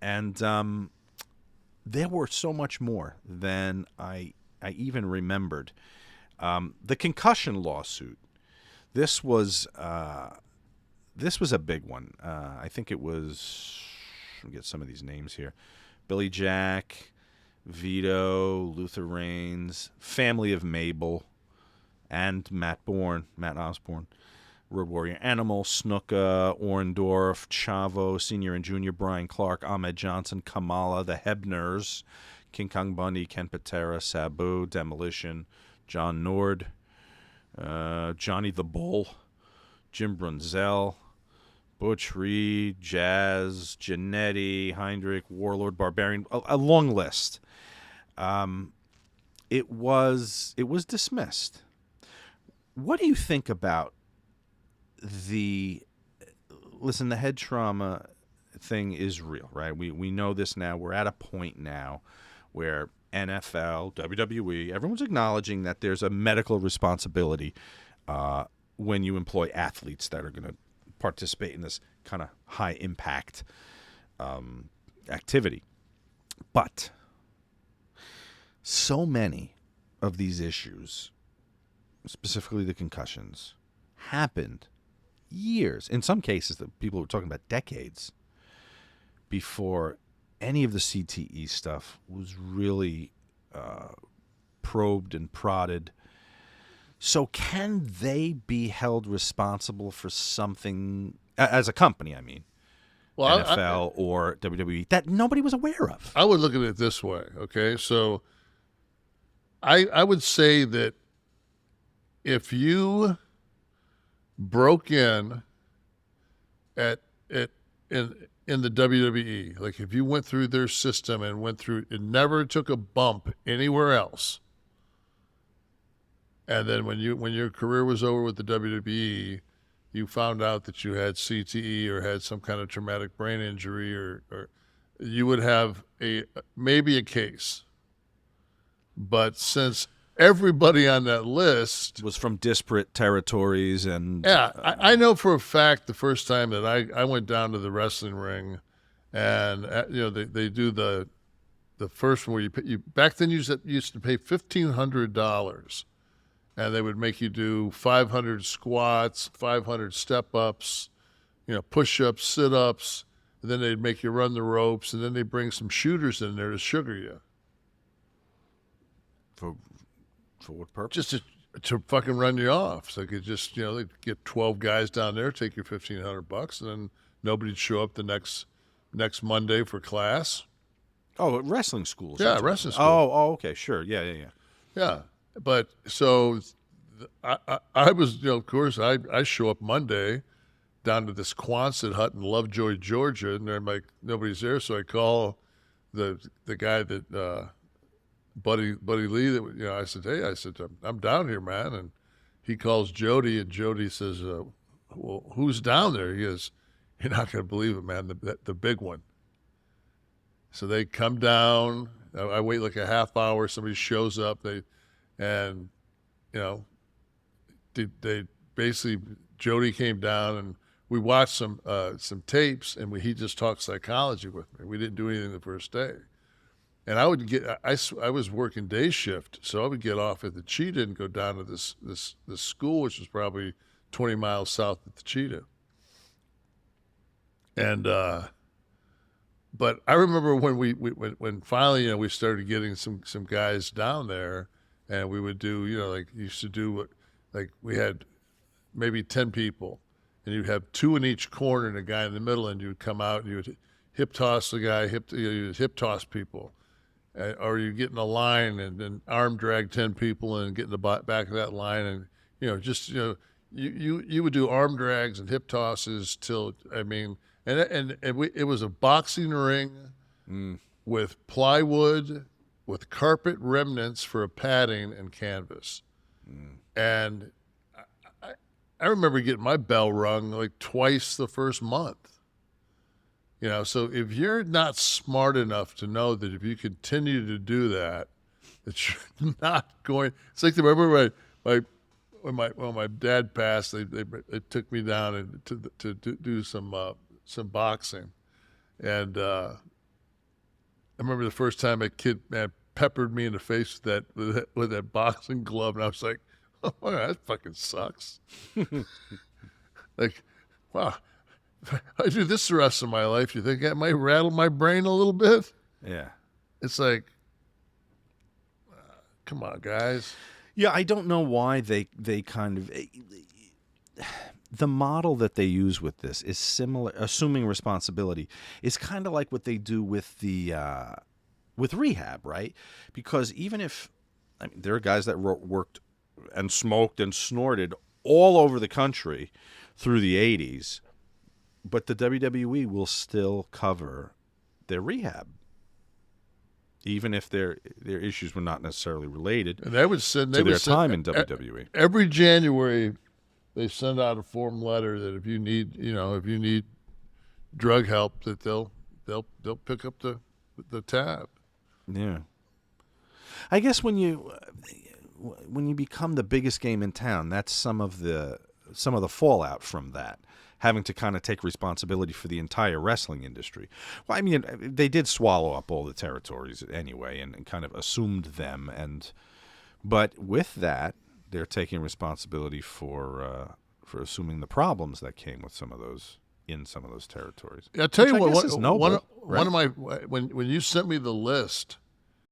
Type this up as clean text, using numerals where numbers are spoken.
And there were so much more than I even remembered. The concussion lawsuit. This was a big one. I think it was. Let me get some of these names here: Billy Jack, Vito, Luther Reigns, Family of Mabel, and Matt Osborne, Road Warrior Animal, Snuka, Orndorff, Chavo, Senior and Junior, Brian Clark, Ahmed Johnson, Kamala, the Hebners, King Kong Bundy, Ken Patera, Sabu, Demolition, John Nord, Johnny the Bull, Jim Brunzell, Butch Reed, Jazz, Janetti, Heinrich, Warlord, Barbarian, a long list. It was dismissed. What do you think about the head trauma thing is real, right? We know this now. We're at a point now where NFL, WWE, everyone's acknowledging that there's a medical responsibility when you employ athletes that are going to participate in this kind of high impact activity. But so many of these issues, specifically the concussions, happened years, in some cases that people were talking about decades, before any of the CTE stuff was really probed and prodded. So can they be held responsible for something, as a company, I mean, well, NFL or WWE, that nobody was aware of? I would look at it this way, okay? So I would say that if you broke in in the WWE, like if you went through their system and went through and never took a bump anywhere else, and then when your career was over with the WWE, you found out that you had CTE or had some kind of traumatic brain injury, or you would have maybe a case. But since everybody on that list was from disparate territories, and yeah, I know for a fact the first time that I went down to the wrestling ring, and they do the first one where you back then you used to pay $1,500, and they would make you do 500 squats, 500 step ups, push ups, sit ups, and then they'd make you run the ropes, and then they bring some shooters in there to sugar you. For what purpose? Just to fucking run you off. So they could just, they'd get 12 guys down there, take your $1,500, and then nobody'd show up the next Monday for class. Oh, wrestling schools. Yeah, wrestling school. Oh, okay, sure. Yeah. Yeah, but so I was, of course, I show up Monday down to this Quonset hut in Lovejoy, Georgia, and they're like, nobody's there, so I call the guy that Buddy Lee, that I said, I'm down here, man, and he calls Jody, and Jody says, well, who's down there? He goes, you're not going to believe it, man, the big one. So they come down. I wait like a half hour. Somebody shows up. They basically, Jody came down, and we watched some tapes, and he just talked psychology with me. We didn't do anything the first day. And I was working day shift, so I would get off at the Cheetah and go down to this school, which was probably 20 miles south of the Cheetah. And but I remember when when finally we started getting some guys down there, and we would do used to do we had maybe 10 people, and you'd have 2 in each corner and a guy in the middle, and you'd come out and you would hip toss the guy, you would hip toss people. Or you get in a line and then arm drag 10 people and get in the back of that line, and you would do arm drags and hip tosses till it was a boxing ring with plywood, with carpet remnants for a padding and canvas, and I remember getting my bell rung like twice the first month. So if you're not smart enough to know that if you continue to do that you're not going. It's like remember when my dad passed, they took me down to do some boxing, and I remember the first time a kid peppered me in the face with that boxing glove, and I was like, "Oh, that fucking sucks." Like, wow, if I do this the rest of my life, you think that might rattle my brain a little bit? Yeah. It's like, come on, guys. Yeah, I don't know why they kind of the model that they use with this is similar. Assuming responsibility is kind of like what they do with the with rehab, right? Because even if there are guys that worked and smoked and snorted all over the country through the 80s, but the WWE will still cover their rehab, even if their issues were not necessarily related And they would send to their time in WWE. Every January, they send out a form letter that if you need drug help, that they'll pick up the tab. Yeah. I guess when you become the biggest game in town, that's some of the fallout from that, having to kind of take responsibility for the entire wrestling industry. Well, I mean, they did swallow up all the territories anyway, and kind of assumed them, but with that, they're taking responsibility for assuming the problems that came with some of those territories. I'll tell you Which I what. guess is noble, One of my when you sent me the list